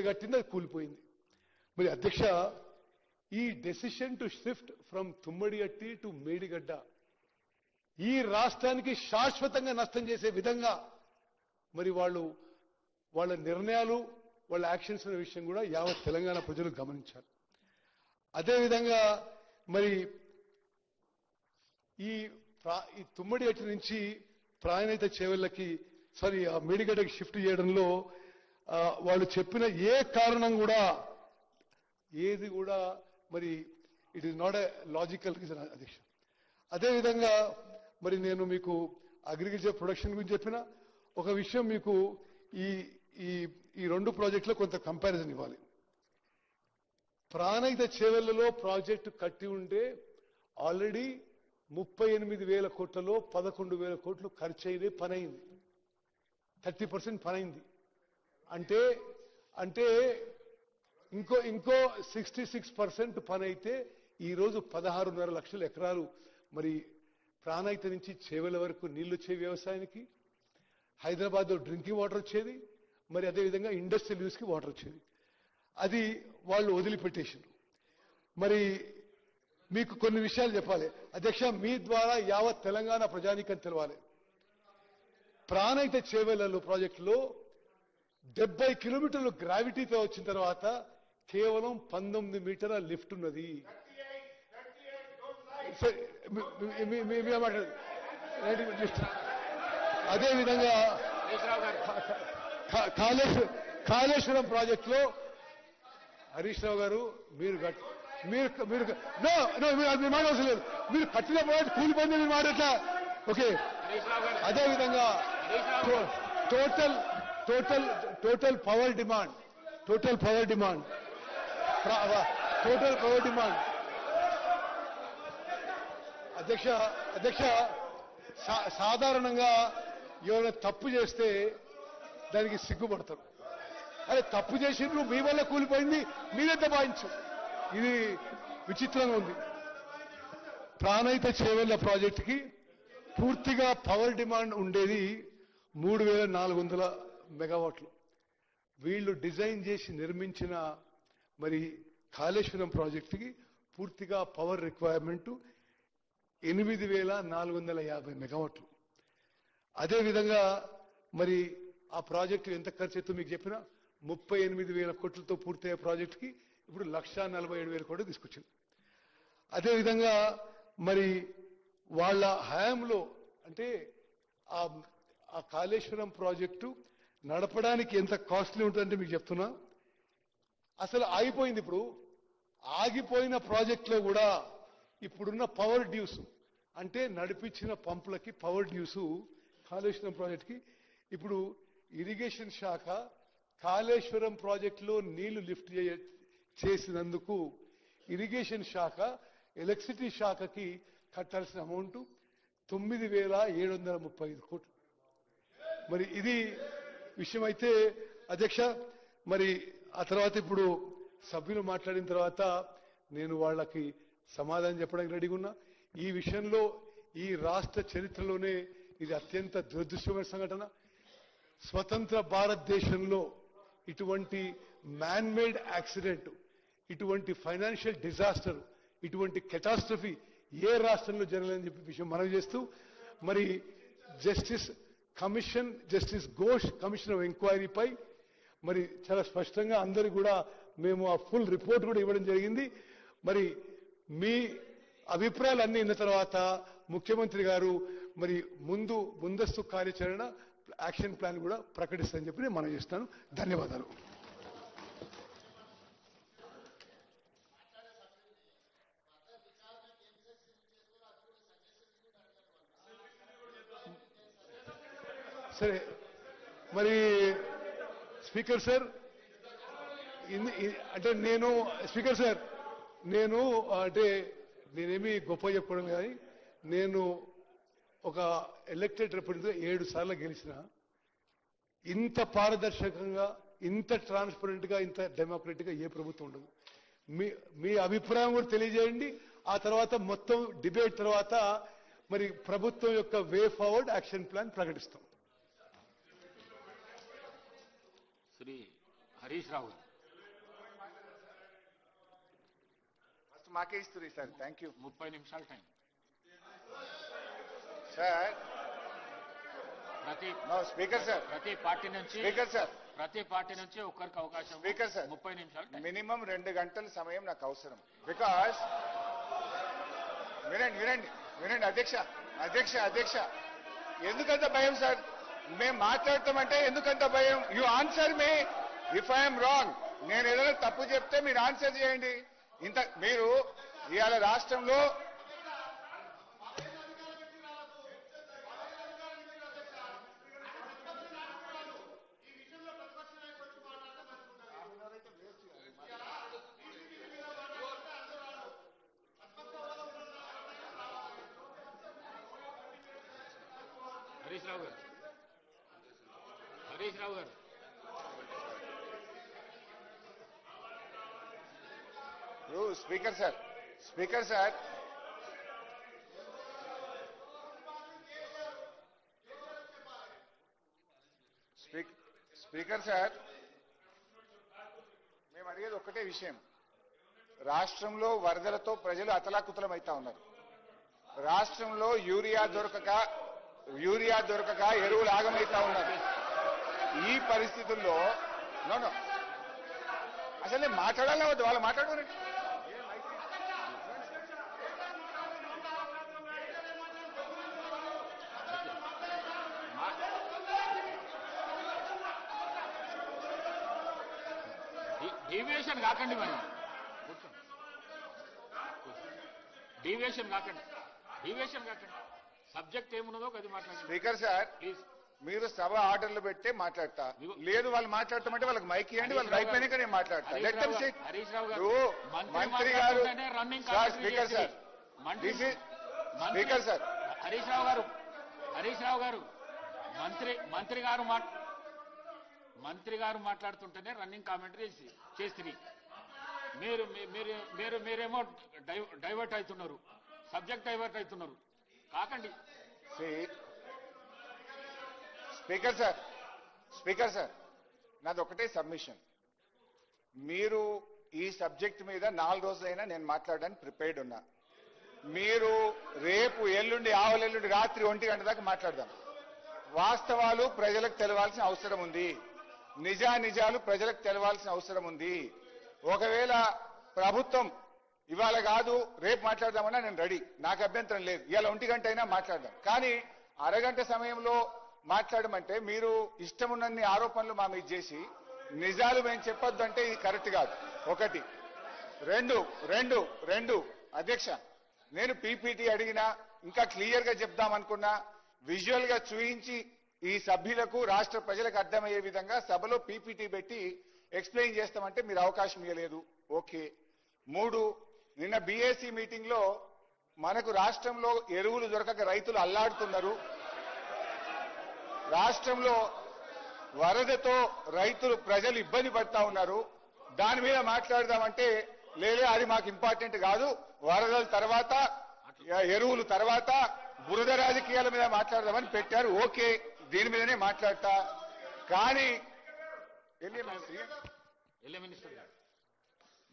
కట్టింది అది కూలిపోయింది. మరి అధ్యక్ష, ఈ decision to shift from Tummidihatti to Medigadda ఈ రాష్ట్రానికి శాశ్వతంగా నష్టం చేసే విధంగా మరి వాళ్ళ నిర్ణయాలు వాళ్ళ యాక్షన్స్ అనే విషయం కూడా యావత్ తెలంగాణ ప్రజలు గమనించారు. అదేవిధంగా మరి ఈ తుమ్మడిగట్టి నుంచి ప్రాణహిత చేవెళ్లకి మేడిగడ్డకి షిఫ్ట్ చేయడంలో వాళ్ళు చెప్పిన ఏ కారణం కూడా ఏది కూడా మరి it is not a logical reason అధ్యక్ష. అదేవిధంగా మరి నేను మీకు అగ్రికల్చర్ ప్రొడక్షన్ గురించి చెప్పిన ఒక విషయం మీకు ఈ రెండు ప్రాజెక్టులో కొంత కంపారిజన్ ఇవ్వాలి. ప్రాణహిత చేవెళ్లలో ప్రాజెక్టు కట్టి ఉంటే ఆల్రెడీ 38,000 కోట్లలో 11,000 కోట్లు ఖర్చు అయింది, పని అయింది, 30% పని అయింది. అంటే ఇంకో 66% పని అయితే ఈరోజు 16.5 లక్షల ఎకరాలు మరి ప్రాణహిత నుంచి చేవెళ్ల వరకు నీళ్లు వచ్చే వ్యవసాయానికి, హైదరాబాద్ లో డ్రింకింగ్ వాటర్ వచ్చేది, మరి అదేవిధంగా ఇండస్ట్రియల్ యూస్ కి వాటర్ వచ్చేది. అది వాళ్ళు వదిలిపెట్టేసారు. మరి మీకు కొన్ని విషయాలు చెప్పాలి అధ్యక్ష, మీ ద్వారా యావత్ తెలంగాణ ప్రజానీకం తెలవాలి. ప్రాణహిత చేవెళ్లలో ప్రాజెక్టులో 70 కిలోమీటర్లు గ్రావిటీతో వచ్చిన తర్వాత కేవలం 19 మీటర్ల లిఫ్ట్ ఉన్నది. అదేవిధంగా కాళేశ్వరం ప్రాజెక్టులో హరీష్ రావు గారు మీరు మాట అవసరం లేదు, మీరు కట్టిన ప్రాజెక్ట్ కూలిపోయింది మీరు మాట ఎట్లా? ఓకే. అదేవిధంగా టోటల్ పవర్ డిమాండ్ అధ్యక్ష సాధారణంగా ఎవరైనా తప్పు చేస్తే దానికి సిగ్గుపడతారు. అరే తప్పు చేసిండ్రు, మీ వల్ల కూలిపోయింది, మీరే దబాయించు. ఇది విచిత్రంగా ఉంది. ప్రాణహిత చేవెళ్ల ప్రాజెక్టుకి పూర్తిగా పవర్ డిమాండ్ ఉండేది 3,400 మెగావాట్లు. వీళ్ళు డిజైన్ చేసి నిర్మించిన మరి కాళేశ్వరం ప్రాజెక్టుకి పూర్తిగా పవర్ రిక్వైర్మెంట్ 8,450 మెగావాట్లు. అదేవిధంగా మరి ఆ ప్రాజెక్టు ఎంత ఖర్చు అవుతుందో మీకు చెప్పిన 38,000 కోట్లతో పూర్తయ్యే ప్రాజెక్టుకి ఇప్పుడు 1,47,000 కోట్లు తీసుకొచ్చింది. అదేవిధంగా మరి వాళ్ళ హయాంలో అంటే ఆ కాళేశ్వరం ప్రాజెక్టు నడపడానికి ఎంత కాస్ట్లీ ఉంటుందంటే మీకు చెప్తున్నా. అసలు ఆగిపోయింది. ఇప్పుడు ఆగిపోయిన ప్రాజెక్టులో కూడా ఇప్పుడున్న పవర్ డ్యూస్ అంటే నడిపించిన పంపులకి పవర్ డ్యూస్ కాళేశ్వరం ప్రాజెక్టుకి ఇప్పుడు ఇరిగేషన్ శాఖ కాళేశ్వరం ప్రాజెక్టులో నీళ్లు లిఫ్ట్ చేసినందుకు ఇరిగేషన్ శాఖ ఎలక్ట్రిసిటీ శాఖకి కట్టాల్సిన అమౌంట్ 9,735 కోట్లు. మరి ఇది విషయం అయితే అధ్యక్ష, మరి ఆ తర్వాత ఇప్పుడు సభ్యులు మాట్లాడిన తర్వాత నేను వాళ్ళకి సమాధానం చెప్పడానికి రెడీగా ఉన్నా. ఈ విషయంలో ఈ రాష్ట్ర చరిత్రలోనే ఇది అత్యంత దురదృష్టమైన సంఘటన. స్వతంత్ర భారతదేశంలో ఇటువంటి మ్యాన్ మేడ్ యాక్సిడెంట్, ఇటువంటి ఫైనాన్షియల్ డిజాస్టర్, ఇటువంటి కెటాస్ట్రఫీ ఏ రాష్ట్రంలో జరగలేదని చెప్పి విషయం మనవి చేస్తూ మరి జస్టిస్ ఘోష్ కమిషన్ ఆఫ్ ఎంక్వైరీపై మరి చాలా స్పష్టంగా అందరికీ కూడా మేము ఆ ఫుల్ రిపోర్ట్ కూడా ఇవ్వడం జరిగింది. మరి మీ అభిప్రాయాలన్నీ విన్న తర్వాత ముఖ్యమంత్రి గారు మరి ముందస్తు కార్యాచరణ యాక్షన్ ప్లాన్ కూడా ప్రకటిస్తారని చెప్పి నేను మనవి చేస్తాను. ధన్యవాదాలు. సరే మరి స్పీకర్ సార్ అంటే స్పీకర్ సార్ నేనేమి గొప్ప చెప్పడం కానీ నేను ఒక ఎలక్టెడ్ రిప్రజెంటేటివ్ 7 సార్లు గెలిచిన ఇంత పారదర్శకంగా, ఇంత ట్రాన్స్పరెంట్ గా, ఇంత డెమోక్రటిక్ గా ఏ ప్రభుత్వం ఉండదు. మీ అభిప్రాయం కూడా తెలియజేయండి. ఆ తర్వాత మొత్తం డిబేట్ తర్వాత మరి ప్రభుత్వం యొక్క వే ఫార్వర్డ్ యాక్షన్ ప్లాన్ ప్రకటిస్తాం. శ్రీ హరీష్ రావు. మాకే ఇస్తుంది సార్. Thank you. 30 నిమిషాలు టైం. సార్ ప్రతి స్పీకర్ సార్, ప్రతి పార్టీ నుంచి స్పీకర్ సార్, ప్రతి పార్టీ నుంచి ఒక్కరికి అవకాశం. స్పీకర్ సార్, 30 నిమిషాలు టైం. మినిమం 2 గంటల సమయం నాకు అవసరం. బికాస్ వినండి వినండి వినండి అధ్యక్ష అధ్యక్ష అధ్యక్ష ఎందుకంత భయం సార్? మేము మాట్లాడతామంటే ఎందుకంత భయం? You answer me if I'm wrong. నేను ఏదైనా తప్పు చెప్తే మీరు ఆన్సర్ చేయండి. ఇంత మీరు ఇవాళ రాష్ట్రంలో హరీష్ రావు గారు, హరీష్ రావు గారు, speaker sir, speaker sir, speaker sir, మేము అడిగేది ఒక్కటే విషయం. రాష్ట్రంలో వరదలతో ప్రజలు అతలాకుతలమవుతా ఉన్నారు. రాష్ట్రంలో యూరియా దొరకక ఎరువులు ఆగమవుతా ఉన్నారు. ఈ పరిస్థితుల్లో నో అసలు నేను మాట్లాడాలని వద్దు, వాళ్ళు మాట్లాడుకోండి. డీవియేషన్ కాకండి, మరి డీవియేషన్ కాకండి, డీవియేషన్ కాకండి. సబ్జెక్ట్ ఏమున్నదో అది మాట్లాడండి. Speaker sir, please. మీరు సభ ఆర్డర్లు పెట్టే మాట్లాడతా. లేదు వాళ్ళు మాట్లాడతామంటే వాళ్ళకి మైక్ ఇవ్వండి, వాళ్ళు అయిపోయినాక నేను మాట్లాడతా. Let them sit. Harish Rao గారు, మంత్రి గారు, speaker sir, speaker sir, Harish Rao గారు, హరీష్ రావు గారు, మంత్రి గారు మాట్లాడుతుంటేనే రన్నింగ్ కామెంటరీ చేస్తుంది. మీరేమో డైవర్ట్ అవుతున్నారు, సబ్జెక్ట్ డైవర్ట్ అవుతున్నారు. కాకండి. స్పీకర్ సార్, స్పీకర్ సార్, నాది ఒకటే సబ్మిషన్. మీరు ఈ సబ్జెక్ట్ మీద 4 రోజులైనా నేను మాట్లాడడానికి ప్రిపేర్డ్ ఉన్నా. మీరు రేపు ఎల్లుండి ఆవలెల్లుండి రాత్రి 1 గంట దాకా మాట్లాడదాం. వాస్తవాలు ప్రజలకు తెలవాల్సిన అవసరం ఉంది. నిజాలు ప్రజలకు తెలవాల్సిన అవసరం ఉంది. ఒకవేళ ప్రభుత్వం ఇవాళ కాదు రేపు మాట్లాడదామన్నా నేను రెడీ, నాకు అభ్యంతరం లేదు. ఇవాళ 1 గంట అయినా మాట్లాడదాం. కానీ అరగంట సమయంలో మాట్లాడమంటే మీరు ఇష్టం ఉన్నన్ని ఆరోపణలు మా మీద చేసి నిజాలు మేము చెప్పొద్దు అంటే ఇది కరెక్ట్ కాదు. ఒకటి. రెండు అధ్యక్ష, నేను పీపీటీ అడిగినా ఇంకా క్లియర్ గా చెప్దామనుకున్నా, విజువల్ గా చూయించి ఈ సభ్యులకు రాష్ట్ర ప్రజలకు అర్థమయ్యే విధంగా సభలో పీపీటీ పెట్టి ఎక్స్ప్లెయిన్ చేస్తామంటే మీరు అవకాశం ఇవ్వలేదు. ఓకే. 3, నిన్న బీఏసీ మీటింగ్ లో మనకు రాష్ట్రంలో ఎరువులు దొరకక రైతులు అల్లాడుతున్నారు. రాష్ట్రంలో వరదతో రైతులు ప్రజలు ఇబ్బంది పడతా ఉన్నారు. దాని మీద మాట్లాడదామంటే లేదే అది మాకు ఇంపార్టెంట్ కాదు, వరదల తర్వాత ఎరువులు తర్వాత బురద రాజకీయాల మీద మాట్లాడదామని పెట్టారు. ఓకే, దీని మీదనే మాట్లాడతా. కానీ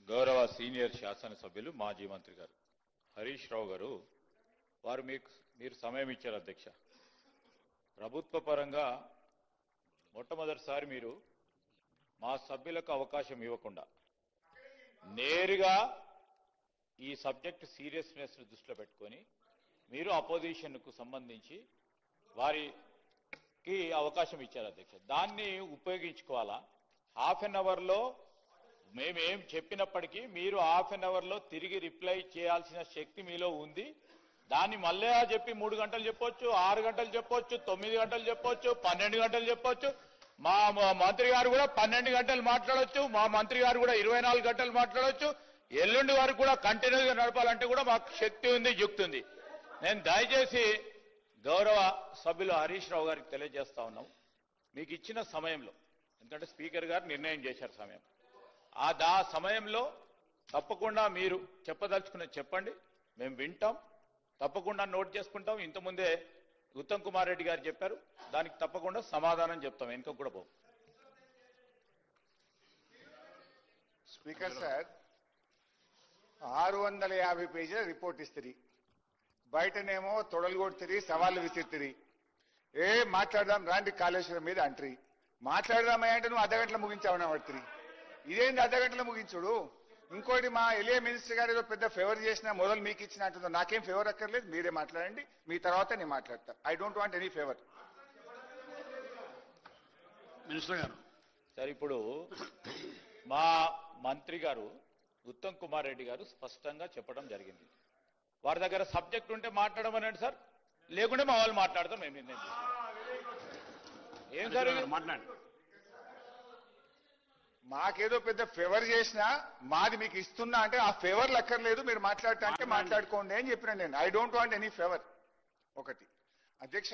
గౌరవ సీనియర్ శాసనసభ్యులు మాజీ మంత్రి గారు హరీష్ రావు గారు వారు మీరు సమయం ఇచ్చారు అధ్యక్ష. ప్రభుత్వ పరంగా మొట్టమొదటిసారి మీరు మా సభ్యులకు అవకాశం ఇవ్వకుండా నేరుగా ఈ సబ్జెక్ట్ సీరియస్నెస్ దృష్టిలో పెట్టుకొని మీరు అపోజిషన్ కు సంబంధించి వారికి అవకాశం ఇచ్చారు అధ్యక్ష. దాన్ని ఉపయోగించుకోవాలా? హాఫ్ అన్ అవర్ లో మేమేం చెప్పినప్పటికీ మీరు హాఫ్ అన్ అవర్ లో తిరిగి రిప్లై చేయాల్సిన శక్తి మీలో ఉంది. దాన్ని మళ్ళీ చెప్పి 3 గంటలు చెప్పొచ్చు, 6 గంటలు చెప్పొచ్చు, 9 గంటలు చెప్పొచ్చు, 12 గంటలు చెప్పొచ్చు. మా మంత్రి గారు కూడా 12 గంటలు మాట్లాడొచ్చు, మా మంత్రి గారు కూడా 24 గంటలు మాట్లాడొచ్చు. ఎల్లుండి వరకు కూడా కంటిన్యూగా నడపాలంటే కూడా మాకు శక్తి ఉంది, యుక్తి ఉంది. నేను దయచేసి గౌరవ సభ్యులు హరీష్ రావు గారికి తెలియజేస్తా ఉన్నాం, మీకు ఇచ్చిన సమయంలో, ఎందుకంటే స్పీకర్ గారు నిర్ణయం చేశారు సమయం, ఆ సమయంలో తప్పకుండా మీరు చెప్పదలుచుకున్నది చెప్పండి, మేము వింటాం, తప్పకుండా నోట్ చేసుకుంటాం. ఇంతకుముందే ఉత్తమ్ కుమార్ రెడ్డి గారు చెప్పారు, దానికి తప్పకుండా సమాధానం చెప్తాం, వెనుక కూడా పో. స్పీకర్ సార్, 650 పేజీల రిపోర్ట్ ఇస్తుంది. బయటనేమో తొడలు కొడుతుంది, సవాళ్ళు విసిరుతుంది. మాట్లాడదాం రాండి కాళేశ్వరం మీద అంటరి. మాట్లాడదామా అంటే నువ్వు అర్ధగంటలో ముగించావని పడుతుంది. ఇదేంది అర్ధగంటలో ముగించుడు? ఇంకోటి మా ఎలియా మినిస్టర్ గారు ఏదో పెద్ద ఫేవర్ చేసినా మొదలు మీకు ఇచ్చిన అంటుందో. నాకేం ఫేవర్ అక్కర్లేదు, మీరే మాట్లాడండి, మీ తర్వాత నేను మాట్లాడతా. I don't want any favour. Minister గారు సార్, ఇప్పుడు మా మంత్రి గారు ఉత్తమ్ కుమార్ రెడ్డి గారు స్పష్టంగా చెప్పడం జరిగింది. వారి దగ్గర సబ్జెక్ట్ ఉంటే మాట్లాడమనండి సార్, లేకుంటే మా వాళ్ళు మాట్లాడతాం. మేము ఏం సార్ మాట్లాడండి. మాకేదో పెద్ద ఫేవర్ చేసినా మాది మీకు ఇస్తున్నా అంటే ఆ ఫేవర్లు అక్కర్లేదు, మీరు మాట్లాడటా అంటే మాట్లాడుకోండి అని చెప్పిన నేను. I don't want any favour. ఒకటి అధ్యక్ష,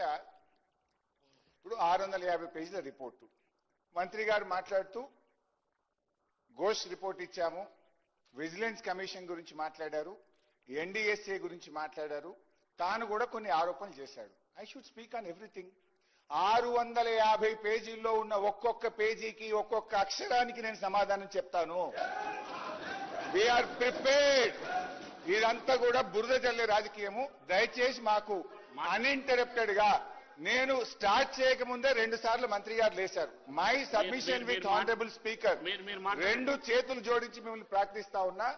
ఇప్పుడు 650 పేజీల రిపోర్టు మంత్రి గారు మాట్లాడుతూ ఘోష్ రిపోర్ట్ ఇచ్చాము, విజిలెన్స్ కమిషన్ గురించి మాట్లాడారు, ఎన్డీఎస్ఏ గురించి మాట్లాడారు, తాను కూడా కొన్ని ఆరోపణలు చేశాడు. I should speak on everything. 650 పేజీల్లో ఉన్న ఒక్కొక్క పేజీకి ఒక్కొక్క అక్షరానికి నేను సమాధానం చెప్తాను. We're prepared. ఇదంతా కూడా బురద చల్లే రాజకీయము. దయచేసి మాకు అన్ఇంటరప్టెడ్ గా నేను స్టార్ట్ చేయకముందే 2 సార్లు మంత్రి గారు లేశారు. My submission with honourable speaker. 2 చేతులు జోడించి మిమ్మల్ని ప్రార్థిస్తా ఉన్నా,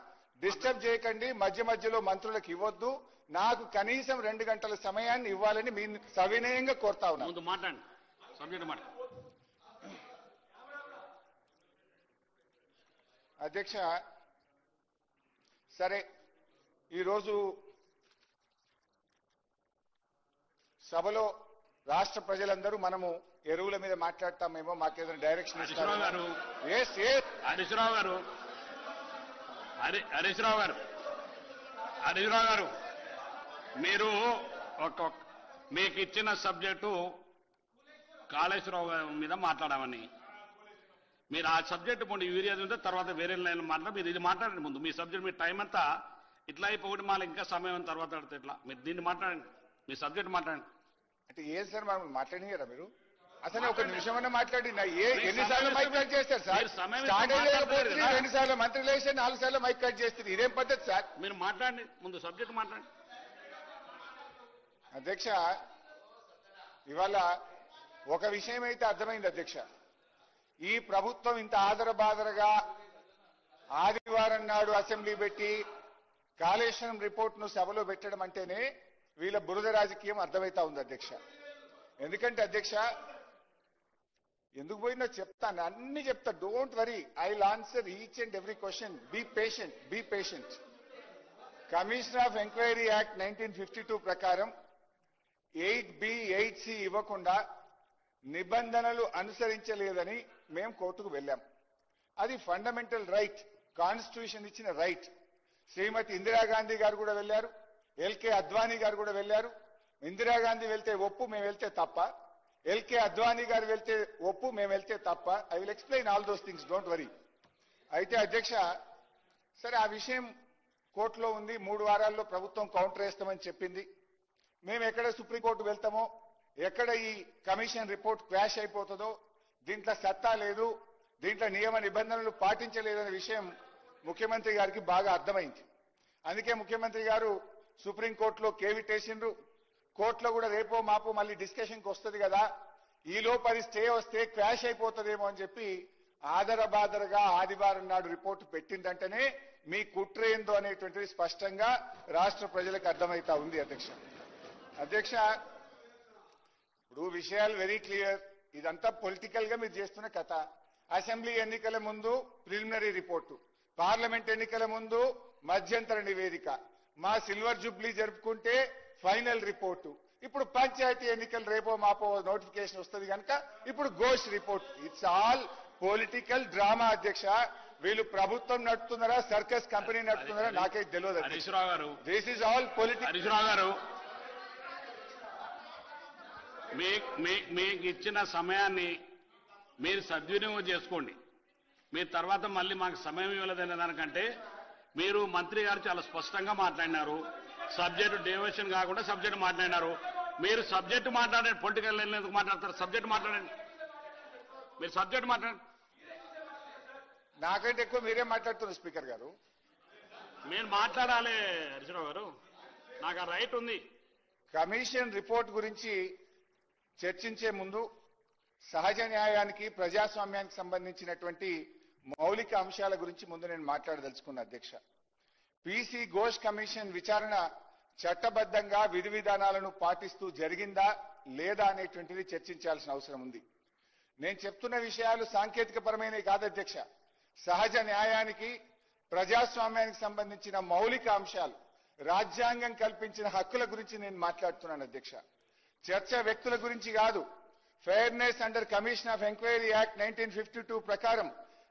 డిస్టర్బ్ చేయకండి, మధ్య మధ్యలో మంత్రులకు ఇవ్వద్దు, నాకు కనీసం 2 గంటల సమయాన్ని ఇవ్వాలని మీ సవినయంగా కోరుతా ఉన్నా. ముందు మాట్లాడండి, సబ్జెక్ట్ మాట్లాడండి. అధ్యక్ష, సరే ఈరోజు సభలో రాష్ట్ర ప్రజలందరూ మనము ఎరువుల మీద మాట్లాడతామేమో, మాకేదైనా డైరెక్షన్ ఇస్తారు. హరీష్ రావు గారు మీరు మీకు ఇచ్చిన సబ్జెక్టు కాళేశ్వరరావు మీద మాట్లాడామని, మీరు ఆ సబ్జెక్టు ముందు యూరియా ఉంటే తర్వాత వేరే లైన్ మాట్లాడి మీరు ఇది మాట్లాడండి. ముందు మీ సబ్జెక్ట్, మీ టైం అంతా ఇట్లా అయిపోయి మళ్ళీ ఇంకా సమయం తర్వాత ఆడితే ఇట్లా మీరు దీన్ని మాట్లాడండి, మీ సబ్జెక్ట్ మాట్లాడండి. అంటే ఏం సార్ మనం మాట్లాడినారా? మీరు అసలు ఒక నిమిషమన్నా మాట్లాడినా ఎన్నిసార్లు మైక్ కట్ చేస్తారు సార్? స్టార్ట్ అయ్యేకపోతే 2 సార్లు మంత్రి లేచి 4 సార్లు మైక్ కట్ చేస్తారు. ఇదేం పద్ధతి సార్? మీరు మాట్లాడండి, ముందు సబ్జెక్ట్ మాట్లాడండి. అధ్యక్ష, ఇవాళ ఒక విషయం అయితే అర్థమైంది అధ్యక్ష. ఈ ప్రభుత్వం ఇంత ఆదరబాదరగా ఆదివారం నాడు అసెంబ్లీ పెట్టి కాళేశ్వరం రిపోర్ట్ ను సభలో పెట్టడం అంటేనే వీళ్ళ బురద రాజకీయం అర్థమైతా ఉంది అధ్యక్ష. ఎందుకంటే అధ్యక్ష, ఎందుకు పోయిందో చెప్తాను, అన్ని చెప్తా. Don't worry, I will answer each and every question. Be patient. Commission of enquiry act 1952 ప్రకారం 8B 8C ఇవ్వకుండా నిబంధనలు అనుసరించలేదని మేము కోర్టుకు వెళ్ళాం. అది ఫండమెంటల్ రైట్, కాన్స్టిట్యూషన్ ఇచ్చిన రైట్. శ్రీమతి ఇందిరాగాంధీ గారు కూడా వెళ్లారు, ఎల్కే అద్వానీ గారు కూడా వెళ్లారు. ఇందిరాగాంధీ వెళ్తే ఒప్పు, మేము వెళ్తే తప్ప. ఎల్కే అద్వానీ గారు వెళ్తే ఒప్పు, మేము వెళ్తే తప్ప. I will explain all those things, don't worry. అయితే అధ్యక్ష, సరే ఆ విషయం కోర్టులో ఉంది. 3 వారాల్లో ప్రభుత్వం కౌంటర్ వేస్తామని చెప్పింది. మేము ఎక్కడ సుప్రీంకోర్టు వెళ్తామో, ఎక్కడ ఈ కమిషన్ రిపోర్ట్ క్వాష్ అయిపోతుందో, దీంట్లో సత్తా లేదు, దీంట్లో నియమ నిబంధనలు పాటించలేదనే విషయం ముఖ్యమంత్రి గారికి బాగా అర్థమైంది. అందుకే ముఖ్యమంత్రి గారు సుప్రీంకోర్టులో కేవిటేసిండ్రు. కోర్టులో కూడా రేపో మాపో మళ్ళీ డిస్కషన్కి వస్తుంది కదా, ఈ లోపు అది స్టే వస్తే క్వాష్ అయిపోతుందేమో అని చెప్పి ఆదరబాదరగా ఆదివారం నాడు రిపోర్టు పెట్టిందంటేనే మీ కుట్ర ఏందో అనేటువంటిది స్పష్టంగా రాష్ట్ర ప్రజలకు అర్థమైతా ఉంది అధ్యక్ష. ఇప్పుడు విషయాలు వెరీ క్లియర్. ఇదంతా పొలిటికల్ గా మీరు చేస్తున్న కథ. అసెంబ్లీ ఎన్నికల ముందు ప్రిలిమినరీ రిపోర్టు, పార్లమెంట్ ఎన్నికల ముందు మధ్యంతర నివేదిక, మా సిల్వర్ జూబ్లీ జరుపుకుంటే ఫైనల్ రిపోర్టు, ఇప్పుడు పంచాయతీ ఎన్నికలు రేపో మాపో నోటిఫికేషన్ వస్తుంది కనుక ఇప్పుడు Ghosh report. It's all political drama అధ్యక్ష. వీళ్ళు ప్రభుత్వం నడుపుతున్నారా, సర్కస్ కంపెనీ నడుపుతున్నారా నాకైతే తెలియదు. This is all political. మీకు ఇచ్చిన సమయాన్ని మీరు సద్వినియోగం చేసుకోండి. మీరు తర్వాత మళ్ళీ మాకు సమయం ఇవ్వలేదనే దానికంటే మీరు మంత్రి గారు చాలా స్పష్టంగా మాట్లాడినారు. సబ్జెక్టు డైవర్షన్ కాకుండా సబ్జెక్టు మాట్లాడినారు. మీరు సబ్జెక్టు మాట్లాడండి, పొలిటికల్ ఎందుకు మాట్లాడతారు? సబ్జెక్టు మాట్లాడండి, మీరు సబ్జెక్టు మాట్లాడండి. నాకంటే ఎక్కువ మీరే మాట్లాడుతున్నారు స్పీకర్ గారు. నేను మాట్లాడాలి హరీశ్రావు గారు, నాకు ఆ రైట్ ఉంది. కమిషన్ రిపోర్ట్ గురించి చర్చించే ముందు సహజ న్యాయానికి ప్రజాస్వామ్యానికి సంబంధించినటువంటి మౌలిక అంశాల గురించి ముందు నేను మాట్లాడదలుచుకున్నా అధ్యక్ష. పీసీ ఘోష్ కమిషన్ విచారణ చట్టబద్ధంగా విధి విధానాలను పాటిస్తూ జరిగిందా లేదా అనేటువంటిది చర్చించాల్సిన అవసరం ఉంది. నేను చెప్తున్న విషయాలు సాంకేతిక పరమైనవి కాదు అధ్యక్ష. సహజ న్యాయానికి ప్రజాస్వామ్యానికి సంబంధించిన మౌలిక అంశాలు, రాజ్యాంగం కల్పించిన హక్కుల గురించి నేను మాట్లాడుతున్నాను అధ్యక్ష. చర్చ వ్యక్తుల గురించి కాదు. Fairness under commission of enquiry act 1952 ప్రకారం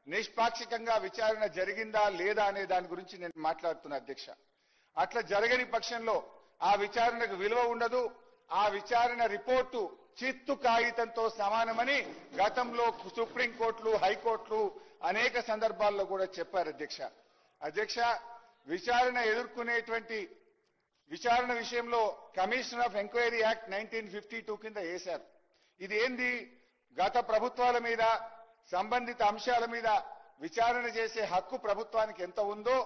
నిష్పాక్షికంగా విచారణ జరిగిందా లేదా అనే దాని గురించి నేను మాట్లాడుతున్నా అధ్యక్ష. అట్లా జరగని పక్షంలో ఆ విచారణకు విలువ ఉండదు. ఆ విచారణ రిపోర్టు చిత్తు కాగితంతో సమానమని గతంలో సుప్రీంకోర్టులు, హైకోర్టులు అనేక సందర్భాల్లో కూడా చెప్పారు అధ్యక్ష. అధ్యక్ష, విచారణ విషయంలో కమిషన్ ఆఫ్ ఎంక్వైరీ యాక్ట్ 1952 కింద వేశారు. ఇది ఏంది? గత ప్రభుత్వాల మీద, సంబంధిత అంశాల మీద విచారణ చేసే హక్కు ప్రభుత్వానికి ఎంత ఉందో,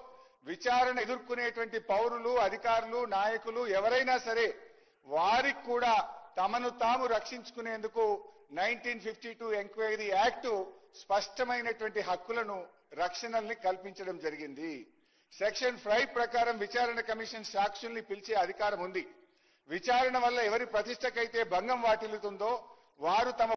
విచారణ ఎదుర్కొనేటువంటి పౌరులు, అధికారులు, నాయకులు ఎవరైనా సరే వారికి కూడా తమను తాము రక్షించుకునేందుకు 1952 ఎంక్వైరీ యాక్ట్ స్పష్టమైనటువంటి హక్కులను, రక్షణల్ని కల్పించడం జరిగింది. సెక్షన్ 5 ప్రకారం విచారణ కమిషన్ సాక్షుల్ని పిలిచే అధికారం ఉంది. విచారణ వల్ల ఎవరి ప్రతిష్టకైతే భంగం వాటిల్లుతుందో వారు తమ